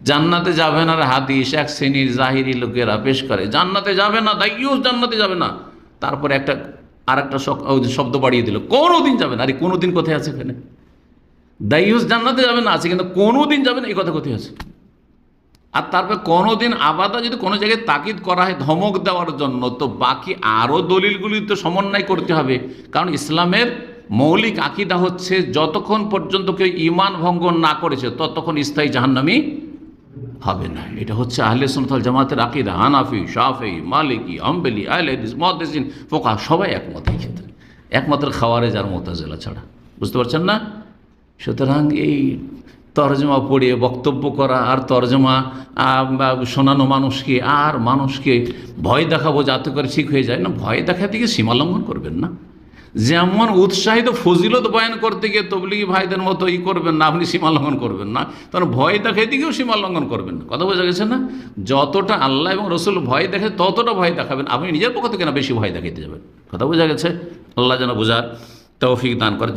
জান্নাতে যাবে না হাদিস এক শ্রেণীর জাহিরি লোকেরা পেশ করে, জান্নাতে যাবে না, দাইয়ুস জান্নাতে যাবে না। তারপরে আর একটা শব্দ বাড়িয়ে দিল, কোনোদিন যাবে না। আরে কোনোদিন কোথায় আছে এখানে? দাইয়ুস জান্নাতে যাবে না আছে, কিন্তু কোনোদিন যাবে না এই কথা কোথায় আছে? আর তারপরে কোনোদিন আবাদা যদি কোনো জায়গায় তাকিদ করা হয় ধমক দেওয়ার জন্য, তো বাকি আরও দলিলগুলি তো সমন্বয় করতে হবে। কারণ ইসলামের মৌলিক আকীদা হচ্ছে যতক্ষণ পর্যন্ত কেউ ঈমান ভঙ্গ না করেছে ততক্ষণ স্থায়ী জাহান্নামী হবে না। এটা হচ্ছে আহলে সুন্নাত ওয়াল জামাতের আকীদা। হানাফি, শাফিঈ, মালিকি, হাম্বলি, আহলে হাদিস, মুহাদ্দিসিন, ফুকাহা সবাই একমত এই ক্ষেত্রে, একমাত্র খাওয়ারিজ আর মুতাজিলা ছাড়া। বুঝতে পারছেন না? সুতরাং এই তরজমা পড়ে বক্তব্য করা আর তরজমা শোনানো মানুষকে ভয় দেখাবো যাতে করে ঠিক হয়ে যায় না, ভয় দেখাতে গিয়ে সীমা লঙ্ঘন করবেন না। যেমন উৎসাহিত ফজিলত বয়ান করতে গিয়ে তবলিগি ভাইদের মতো করবেন না, আপনি সীমা লঙ্ঘন করবেন না। তখন ভয় দেখাইতে গিয়েও সীমা লঙ্ঘন করবেন না। কথা বোঝা গেছে না? যতটা আল্লাহ এবং রসুল ভয় দেখে ততটা ভয় দেখাবেন, আপনি নিজের পক্ষ থেকে না বেশি ভয় দেখাইতে যাবেন। কথা বোঝা গেছে? আল্লাহ যেন বোঝার তৌফিক দান করে।